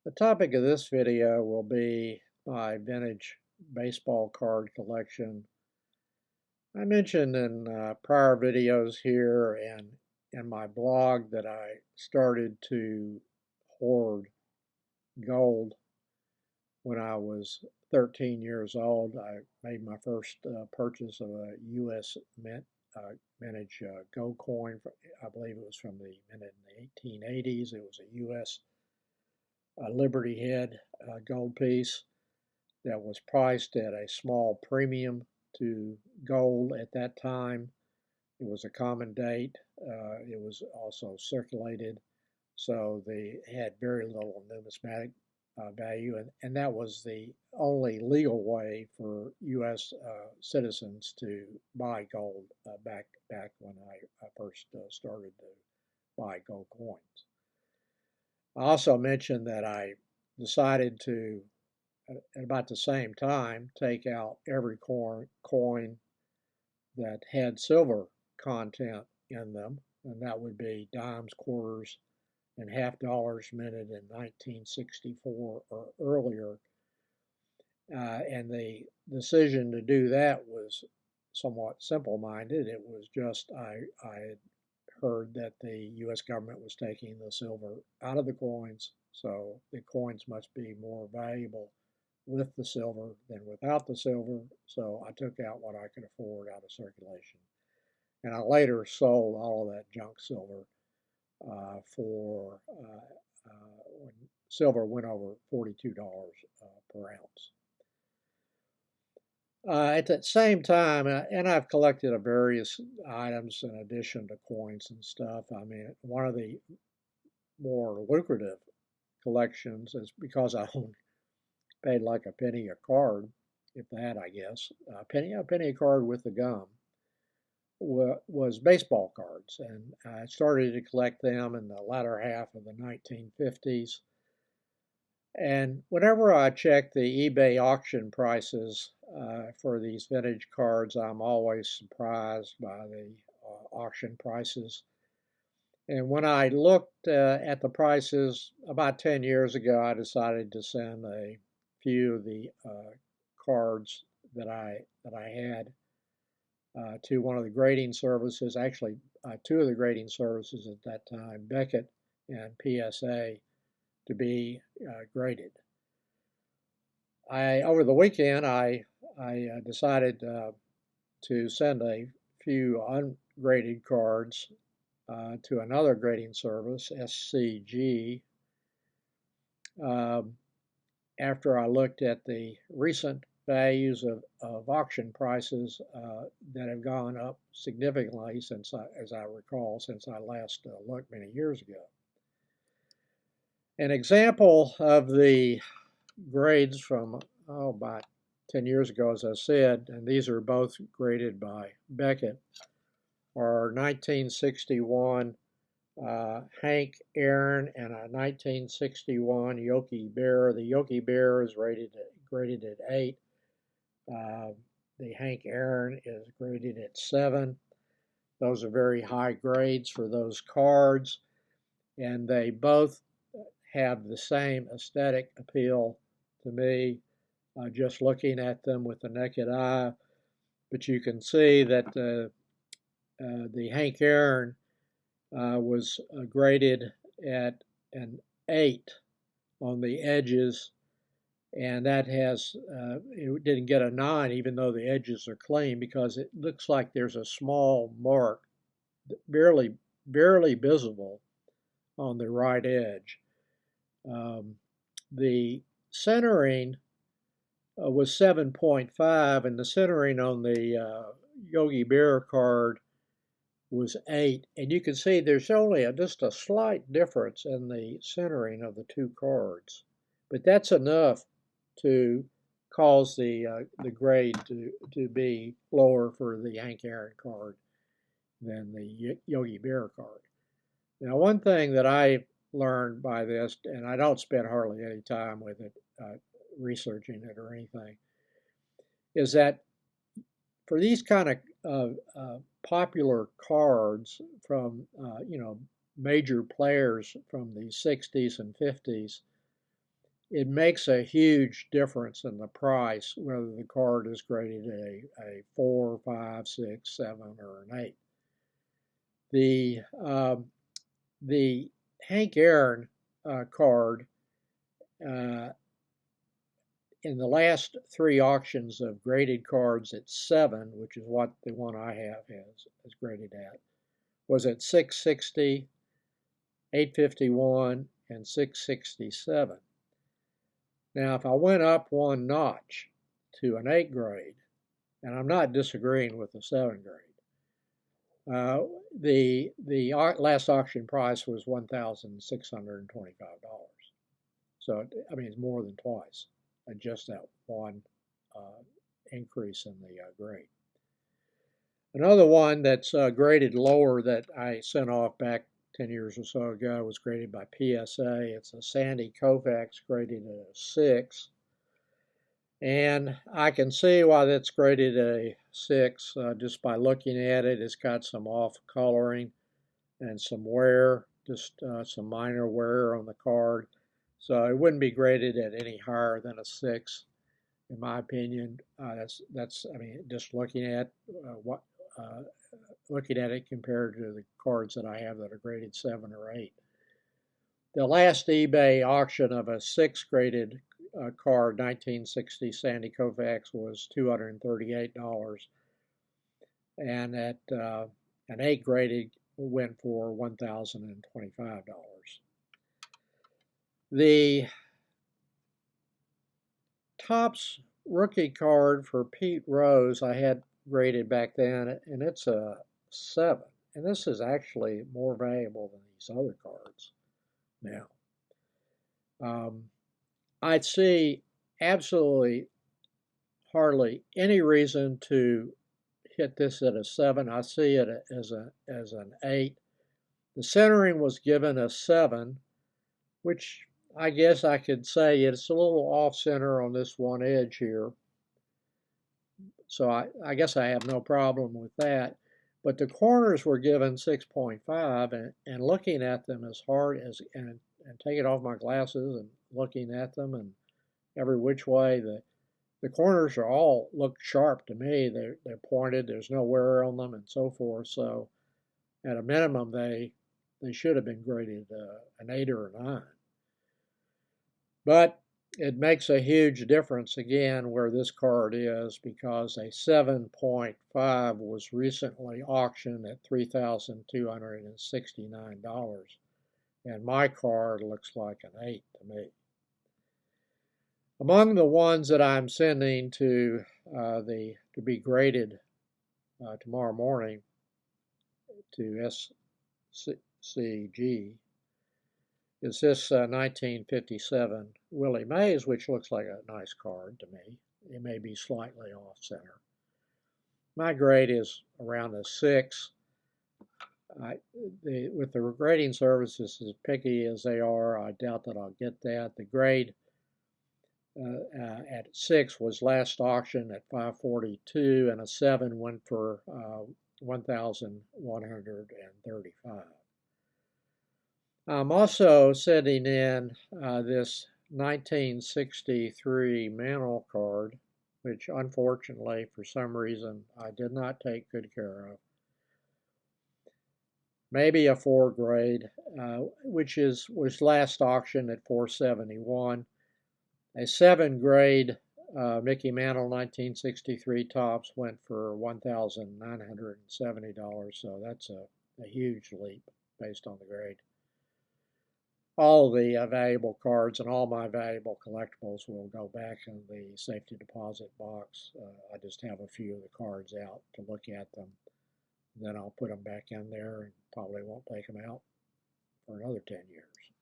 The topic of this video will be my vintage baseball card collection. I mentioned in prior videos here and in my blog that I started to hoard gold when I was 13 years old. I made my first purchase of a U.S. vintage gold coin. I believe it was from the mint in the 1880s. It was a U.S. Liberty Head gold piece that was priced at a small premium to gold at that time. It was a common date. It was also circulated, so they had very little numismatic value, and that was the only legal way for U.S. Citizens to buy gold back when I first started to buy gold coins. I also mentioned that I decided to, at about the same time, take out every coin that had silver content in them, and that would be dimes, quarters, and half dollars minted in 1964 or earlier. And the decision to do that was somewhat simple-minded. It was just I had heard that the U.S. government was taking the silver out of the coins, so the coins must be more valuable with the silver than without the silver. So I took out what I could afford out of circulation. And I later sold all of that junk silver for when silver went over $42 per ounce. At the same time, and I've collected various items in addition to coins and stuff. I mean, one of the more lucrative collections is because I paid like a penny a card, if that, I guess. A penny a card with the gum was baseball cards, and I started to collect them in the latter half of the 1950s. And whenever I check the eBay auction prices for these vintage cards, I'm always surprised by the auction prices. And when I looked at the prices about 10 years ago, I decided to send a few of the cards that I had to one of the grading services, actually two of the grading services at that time, Beckett and PSA, to be graded. Over the weekend, I decided to send a few ungraded cards to another grading service, SCG, after I looked at the recent values of auction prices that have gone up significantly since, as I recall, since I last looked many years ago. An example of the grades from, about 10 years ago, as I said, and these are both graded by Beckett, are 1961 Hank Aaron and a 1961 Yogi Bear. The Yogi Bear is graded at 8. The Hank Aaron is graded at 7. Those are very high grades for those cards, and they both have the same aesthetic appeal to me, just looking at them with the naked eye. But you can see that the Hank Aaron was graded at an 8 on the edges, and that has, it didn't get a 9 even though the edges are clean, because it looks like there's a small mark, barely visible on the right edge. The centering was 7.5, and the centering on the Yogi Bear card was 8. And you can see there's only just a slight difference in the centering of the two cards. But that's enough to cause the grade to be lower for the Hank Aaron card than the Yogi Bear card. Now, one thing that I learned by this, and I don't spend hardly any time with it, researching it or anything, is that for these kind of popular cards from major players from the 60s and 50s, it makes a huge difference in the price whether the card is graded a 4, 5, 6, 7, or an 8. The Hank Aaron card uh, in the last 3 auctions of graded cards at 7, which is what the one I have is graded at, was at 660, 851, and 667. Now, if I went up one notch to an 8 grade, and I'm not disagreeing with the 7 grade, the last auction price was $1,625. So, I mean, it's more than twice, just that one increase in the grade. Another one that's graded lower that I sent off back 10 years or so ago was graded by PSA. It's a Sandy Koufax graded a 6. And I can see why that's graded a 6 just by looking at it. It's got some off coloring and some wear, just some minor wear on the card. So it wouldn't be graded at any higher than a 6, in my opinion. That's I mean, just looking at looking at it compared to the cards that I have that are graded 7 or 8. The last eBay auction of a 6 graded card, 1960 Sandy Koufax, was $238, and at an 8 graded went for $1,025. The Topps rookie card for Pete Rose I had graded back then, and it's a 7. And this is actually more valuable than these other cards now. I'd see absolutely hardly any reason to hit this at a 7. I see it as an 8. The centering was given a 7, which I guess I could say it's a little off center on this one edge here. So I guess I have no problem with that. But the corners were given 6.5, and looking at them as hard as, and taking off my glasses and looking at them and every which way, the corners are all look sharp to me. They're pointed, there's no wear on them and so forth. So at a minimum, they should have been graded an 8 or a 9. But it makes a huge difference again where this card is, because a 7.5 was recently auctioned at $3,269, and my card looks like an 8 to me. Among the ones that I'm sending to be graded tomorrow morning to SCG is this 1957 Willie Mays, which looks like a nice card to me. It may be slightly off center. My grade is around a 6. With the grading services as picky as they are, I doubt that I'll get that. The grade at 6 was last auction at $542, and a 7 went for $1,135. I'm also sending in this 1963 Mantle card, which unfortunately for some reason I did not take good care of. Maybe a 4 grade, which was last auctioned at $471. A 7 grade Mickey Mantle 1963 Topps went for $1,970, so that's a huge leap based on the grade. All the valuable cards and all my valuable collectibles will go back in the safety deposit box. I just have a few of the cards out to look at them. Then I'll put them back in there and probably won't take them out for another 10 years.